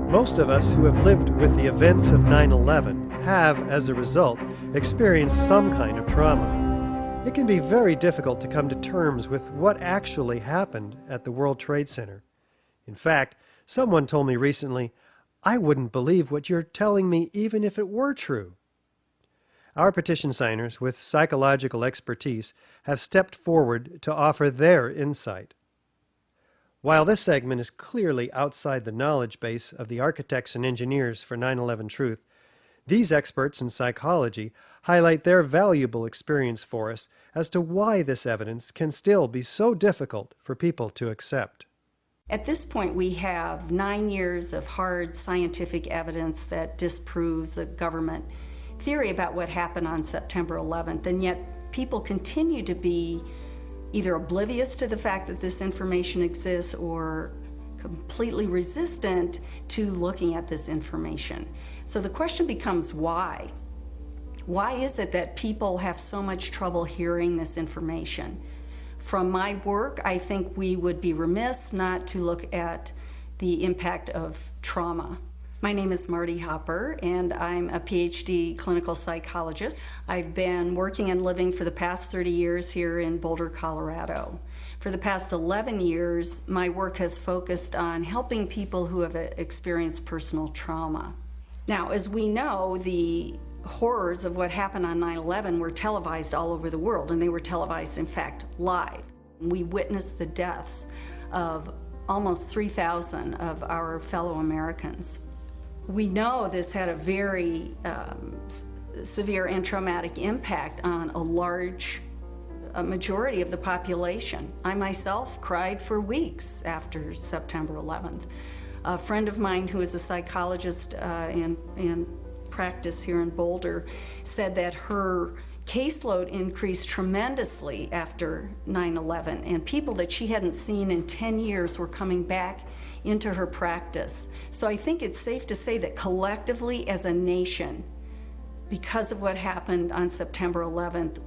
Most of us who have lived with the events of 9/11 have, as a result, experienced some kind of trauma. It can be very difficult to come to terms with what actually happened at the World Trade Center. In fact, someone told me recently, "I wouldn't believe what you're telling me even if it were true." Our petition signers with psychological expertise have stepped forward to offer their insight. While this segment is clearly outside the knowledge base of the architects and engineers for 9/11 Truth, these experts in psychology highlight their valuable experience for us as to why this evidence can still be so difficult for people to accept. At this point, we have 9 years of hard scientific evidence that disproves the government theory about what happened on September 11th, and yet people continue to be either oblivious to the fact that this information exists or completely resistant to looking at this information. So the question becomes why? Why is it that people have so much trouble hearing this information? From my work, I think we would be remiss not to look at the impact of trauma. My name is Marty Hopper, and I'm a PhD clinical psychologist. I've been working and living for the past 30 years here in Boulder, Colorado. For the past 11 years, my work has focused on helping people who have experienced personal trauma. Now, as we know, the horrors of what happened on 9/11 were televised all over the world, and they were televised, in fact, live. We witnessed the deaths of almost 3,000 of our fellow Americans. We know this had a very severe and traumatic impact on a large majority of the population. I myself cried for weeks after September 11th. A friend of mine who is a psychologist in practice here in Boulder said that her caseload increased tremendously after 9/11, and people that she hadn't seen in 10 years were coming back into her practice. So I think it's safe to say that collectively as a nation, because of what happened on September 11th,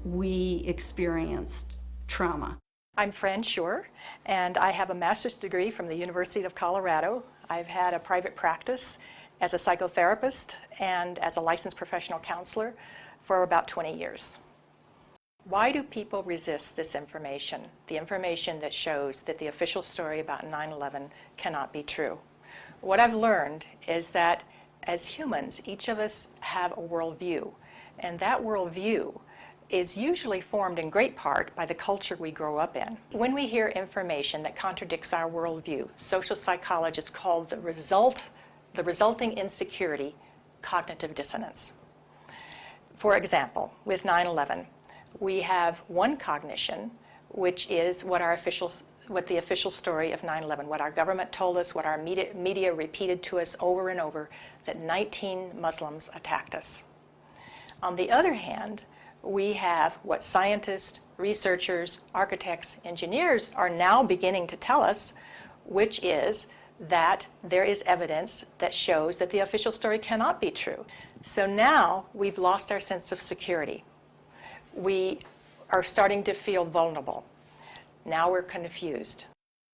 we experienced trauma. I'm Fran Schur, and I have a master's degree from the University of Colorado. I've had a private practice as a psychotherapist and as a licensed professional counselor for about 20 years. Why do people resist this information, the information that shows that the official story about 9/11 cannot be true? What I've learned is that as humans, each of us have a worldview, and that worldview is usually formed in great part by the culture we grow up in. When we hear information that contradicts our worldview, social psychologists call the resulting insecurity cognitive dissonance. For example, with 9/11, we have one cognition, which is what the official story of 9/11, what our government told us, what our media repeated to us over and over, that 19 Muslims attacked us. On the other hand, we have what scientists, researchers, architects, engineers are now beginning to tell us, which is that there is evidence that shows that the official story cannot be true. So now we've lost our sense of security. We are starting to feel vulnerable. Now we're confused.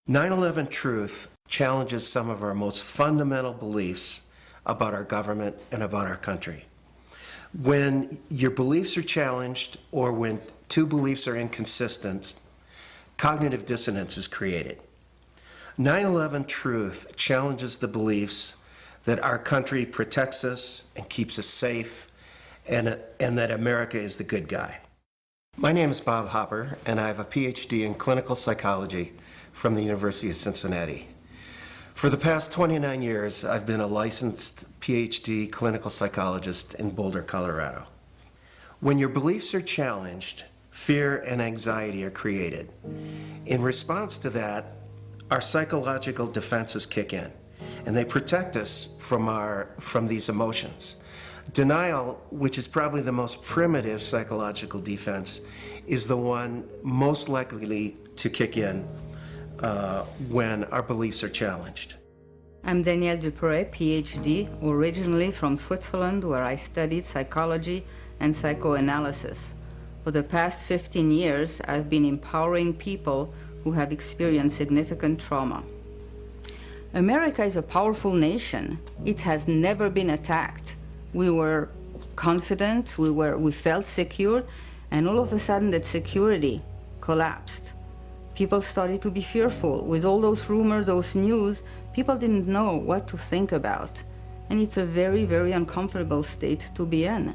9/11 Truth challenges some of our most fundamental beliefs about our government and about our country. When your beliefs are challenged or when two beliefs are inconsistent, cognitive dissonance is created. 9/11 Truth challenges the beliefs that our country protects us and keeps us safe and that America is the good guy. My name is Bob Hopper, and I have a PhD in clinical psychology from the University of Cincinnati. For the past 29 years, I've been a licensed PhD clinical psychologist in Boulder, Colorado. When your beliefs are challenged, fear and anxiety are created. In response to that, our psychological defenses kick in, and they protect us from these emotions. Denial, which is probably the most primitive psychological defense, is the one most likely to kick in when our beliefs are challenged. I'm Danielle Dupré, PhD, originally from Switzerland, where I studied psychology and psychoanalysis. For the past 15 years, I've been empowering people who have experienced significant trauma. America is a powerful nation. It has never been attacked. We were confident, we felt secure, and all of a sudden that security collapsed. People started to be fearful. With all those rumors, those news, people didn't know what to think about. And it's a very, very uncomfortable state to be in.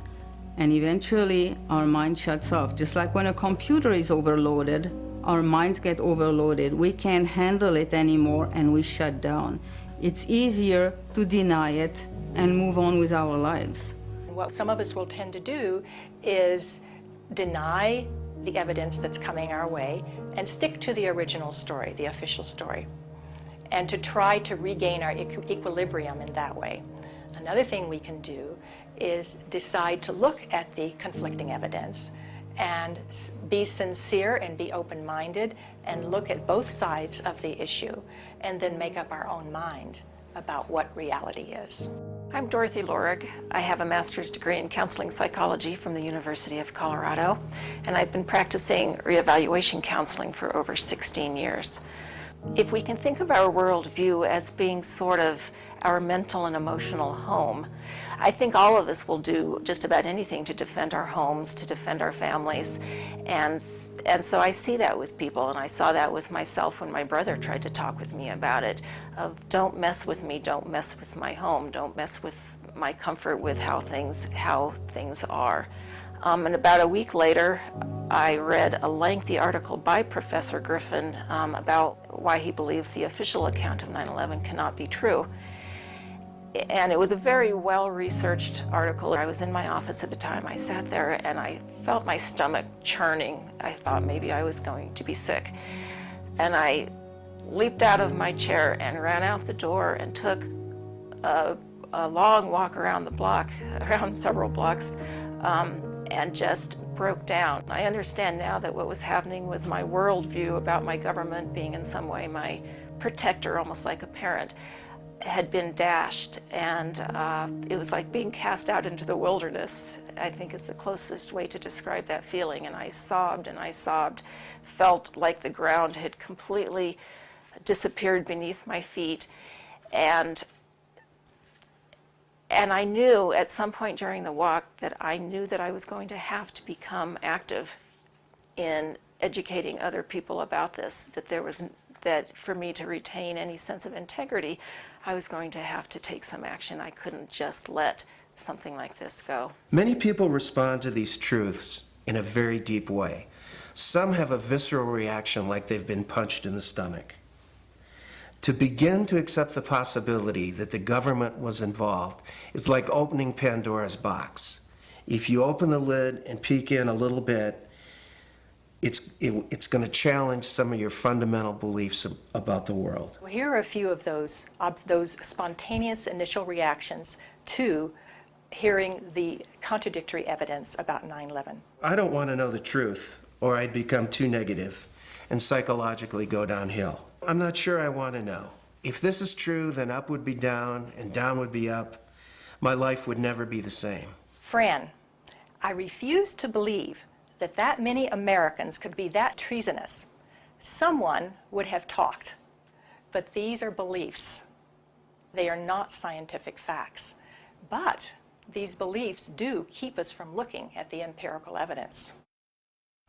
And eventually, our mind shuts off. Just like when a computer is overloaded, our minds get overloaded. We can't handle it anymore, and we shut down. It's easier to deny it and move on with our lives. What some of us will tend to do is deny the evidence that's coming our way and stick to the original story, the official story, and to try to regain our equilibrium in that way. Another thing we can do is decide to look at the conflicting evidence and be sincere and be open-minded and look at both sides of the issue and then make up our own mind about what reality is. I'm Dorothy Lorig. I have a master's degree in counseling psychology from the University of Colorado, and I've been practicing reevaluation counseling for over 16 years. If we can think of our worldview as being sort of our mental and emotional home, I think all of us will do just about anything to defend our homes, to defend our families, and so I see that with people, and I saw that with myself when my brother tried to talk with me about it, of don't mess with me, don't mess with my home, don't mess with my comfort with how things are. And about a week later, I read a lengthy article by Professor Griffin about why he believes the official account of 9/11 cannot be true. And it was a very well-researched article. I was in my office at the time. I sat there and I felt my stomach churning. I thought maybe I was going to be sick. And I leaped out of my chair and ran out the door and took a long walk around the block, around several blocks, and just broke down. I understand now that what was happening was my worldview about my government being in some way my protector, almost like a parent, had been dashed, and it was like being cast out into the wilderness, I think is the closest way to describe that feeling. And I sobbed, felt like the ground had completely disappeared beneath my feet. And I knew at some point during the walk that I knew that I was going to have to become active in educating other people about this, that for me to retain any sense of integrity, I was going to have to take some action. I couldn't just let something like this go. Many people respond to these truths in a very deep way. Some have a visceral reaction like they've been punched in the stomach. To begin to accept the possibility that the government was involved is like opening Pandora's box. If you open the lid and peek in a little bit, it's going to challenge some of your fundamental beliefs about the world. Well, here are a few of those spontaneous initial reactions to hearing the contradictory evidence about 9/11. I don't want to know the truth, or I'd become too negative and psychologically go downhill. I'm not sure I want to know. If this is true, then up would be down and down would be up. My life would never be the same. Fran, I refuse to believe that many Americans could be that treasonous. Someone would have talked, but these are beliefs. They are not scientific facts, but these beliefs do keep us from looking at the empirical evidence.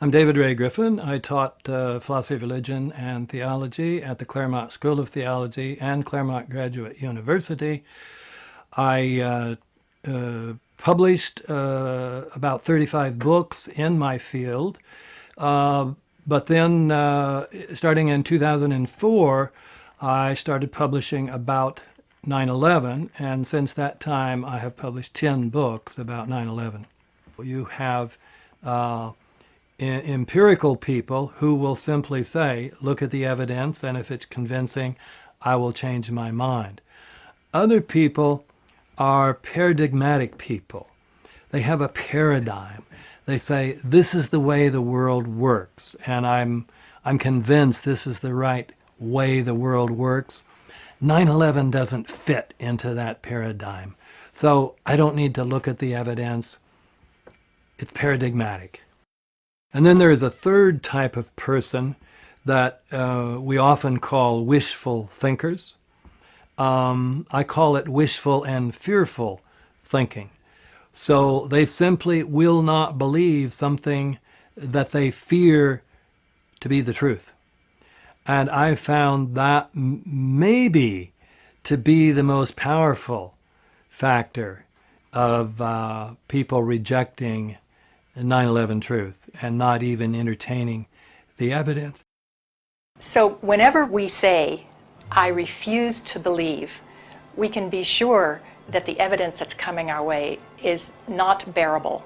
I'm David Ray Griffin. I taught philosophy of religion and theology at the Claremont School of Theology and Claremont Graduate University. I published about 35 books in my field, but then starting in 2004, I started publishing about 9/11, and since that time I have published 10 books about 9/11. You have empirical people who will simply say, look at the evidence, and if it's convincing, I will change my mind. Other people are paradigmatic people. They have a paradigm. They say, this is the way the world works, and I'm convinced this is the right way the world works. 9/11 doesn't fit into that paradigm. So I don't need to look at the evidence. It's paradigmatic. And then there is a third type of person that we often call wishful thinkers. I call it wishful and fearful thinking. So they simply will not believe something that they fear to be the truth. And I found that maybe to be the most powerful factor of people rejecting 9/11 truth and not even entertaining the evidence. So whenever we say, I refuse to believe, we can be sure that the evidence that's coming our way is not bearable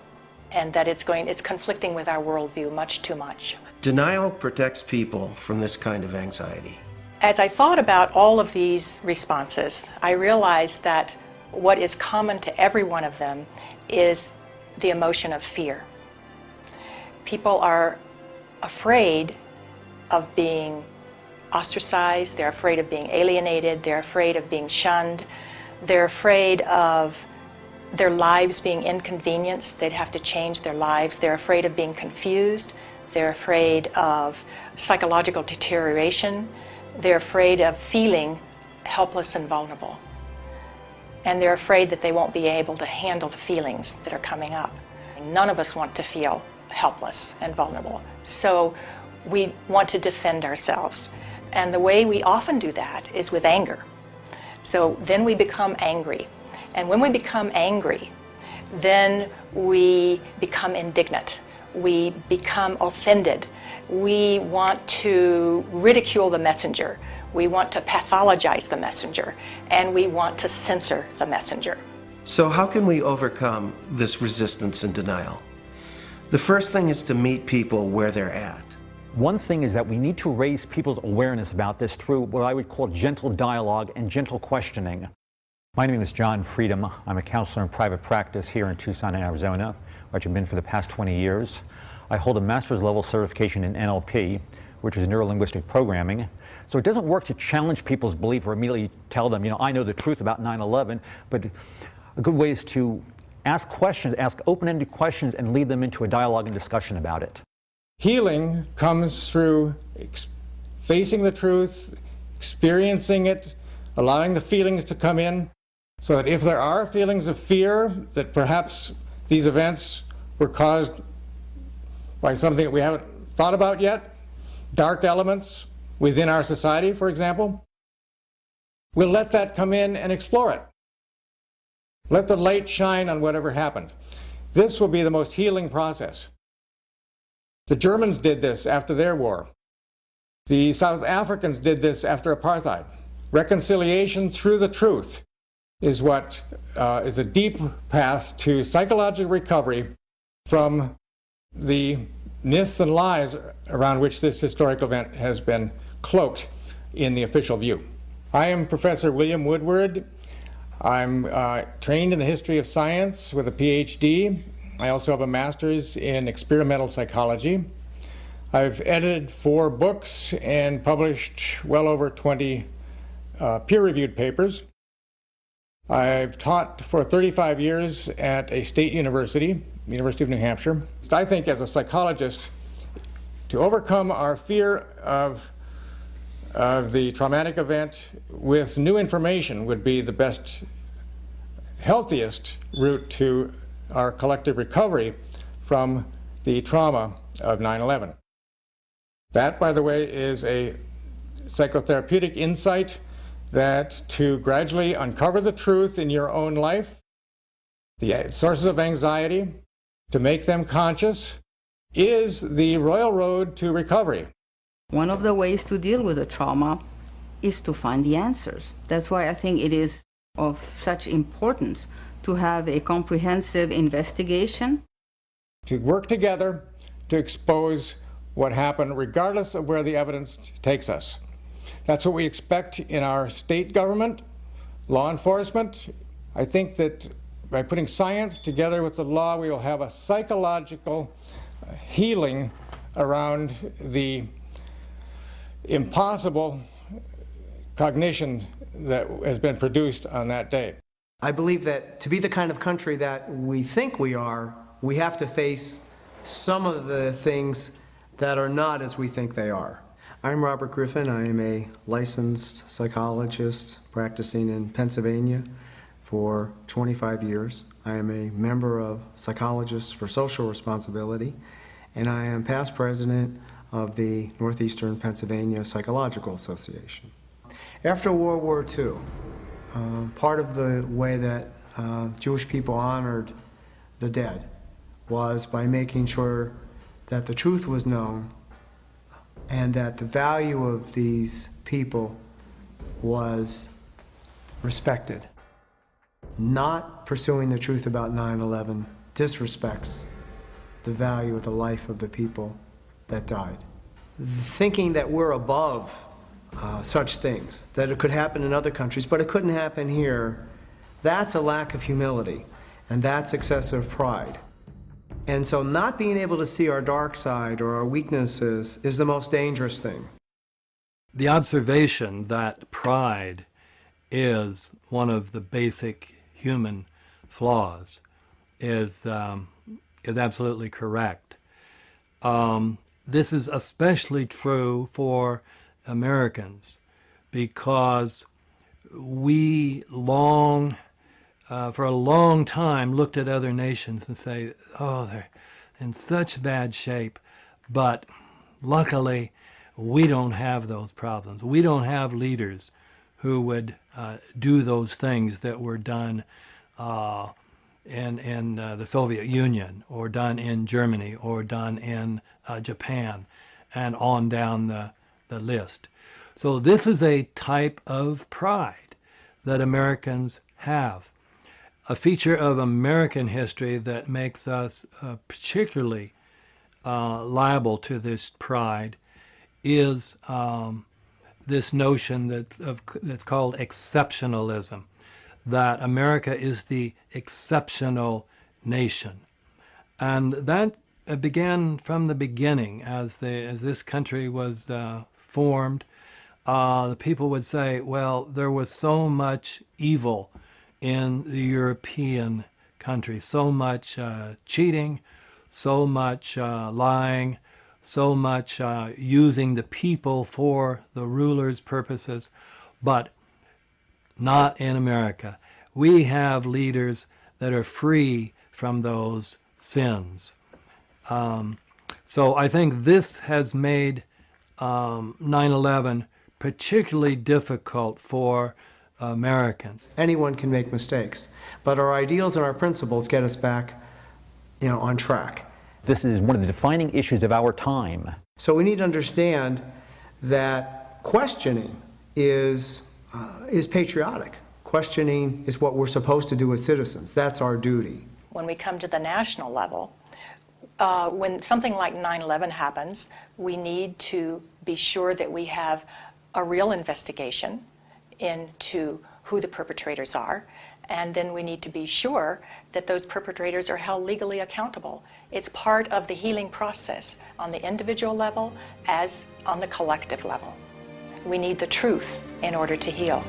and that it's conflicting with our worldview much too much. Denial protects people from this kind of anxiety. As I thought about all of these responses, I realized that what is common to every one of them is the emotion of fear. People are afraid of being ostracized, they're afraid of being alienated, they're afraid of being shunned, they're afraid of their lives being inconvenienced, they'd have to change their lives, they're afraid of being confused, they're afraid of psychological deterioration, they're afraid of feeling helpless and vulnerable. And they're afraid that they won't be able to handle the feelings that are coming up. None of us want to feel helpless and vulnerable. So we want to defend ourselves. And the way we often do that is with anger. So then we become angry. And when we become angry, then we become indignant. We become offended. We want to ridicule the messenger. We want to pathologize the messenger. And we want to censor the messenger. So how can we overcome this resistance and denial? The first thing is to meet people where they're at. One thing is that we need to raise people's awareness about this through what I would call gentle dialogue and gentle questioning. My name is John Freedom. I'm a counselor in private practice here in Tucson, Arizona, which I've been for the past 20 years. I hold a master's level certification in NLP, which is neuro-linguistic programming. So it doesn't work to challenge people's belief or immediately tell them, I know the truth about 9/11, but a good way is to ask questions, ask open-ended questions, and lead them into a dialogue and discussion about it. Healing comes through facing the truth, experiencing it, allowing the feelings to come in, so that if there are feelings of fear that perhaps these events were caused by something that we haven't thought about yet, dark elements within our society, for example, we'll let that come in and explore it. Let the light shine on whatever happened. This will be the most healing process. The Germans did this after their war. The South Africans did this after apartheid. Reconciliation through the truth is what is a deep path to psychological recovery from the myths and lies around which this historic event has been cloaked in the official view. I am Professor William Woodward. I'm trained in the history of science with a PhD. I also have a master's in experimental psychology. I've edited 4 books and published well over 20 peer-reviewed papers. I've taught for 35 years at a state university, the University of New Hampshire. I think as a psychologist, to overcome our fear of the traumatic event with new information would be the best, healthiest route to our collective recovery from the trauma of 9/11. That, by the way, is a psychotherapeutic insight that to gradually uncover the truth in your own life, the sources of anxiety, to make them conscious, is the royal road to recovery. One of the ways to deal with the trauma is to find the answers. That's why I think it is of such importance to have a comprehensive investigation. To work together to expose what happened, regardless of where the evidence takes us. That's what we expect in our state government, law enforcement. I think that by putting science together with the law, we will have a psychological healing around the impossible cognition that has been produced on that day. I believe that to be the kind of country that we think we are, we have to face some of the things that are not as we think they are. I'm Robert Griffin. I am a licensed psychologist practicing in Pennsylvania for 25 years. I am a member of Psychologists for Social Responsibility, and I am past president of the Northeastern Pennsylvania Psychological Association. After World War II, part of the way that Jewish people honored the dead was by making sure that the truth was known and that the value of these people was respected. Not pursuing the truth about 9/11 disrespects the value of the life of the people that died. Thinking that we're above such things, that it could happen in other countries, but it couldn't happen here, that's a lack of humility, and that's excessive pride. And so not being able to see our dark side or our weaknesses is the most dangerous thing. The observation that pride is one of the basic human flaws is absolutely correct. This is especially true for Americans because we for a long time looked at other nations and say, oh, they're in such bad shape, but luckily we don't have those problems. We don't have leaders who would do those things that were done in the Soviet Union, or done in Germany, or done in Japan, and on down the list. So this is a type of pride that Americans have. A feature of American history that makes us particularly liable to this pride is this notion that's called exceptionalism, that America is the exceptional nation. And that began from the beginning. As this country was formed, the people would say, well, there was so much evil in the European countries, so much cheating, so much lying, so much using the people for the ruler's purposes, but not in America. We have leaders that are free from those sins. So I think this has made 9/11 particularly difficult for Americans. Anyone can make mistakes, but our ideals and our principles get us back, on track. This is one of the defining issues of our time. So we need to understand that questioning is patriotic. Questioning is what we're supposed to do as citizens. That's our duty. When we come to the national level, when something like 9/11 happens, we need to be sure that we have a real investigation into who the perpetrators are, and then we need to be sure that those perpetrators are held legally accountable. It's part of the healing process on the individual level as on the collective level. We need the truth in order to heal.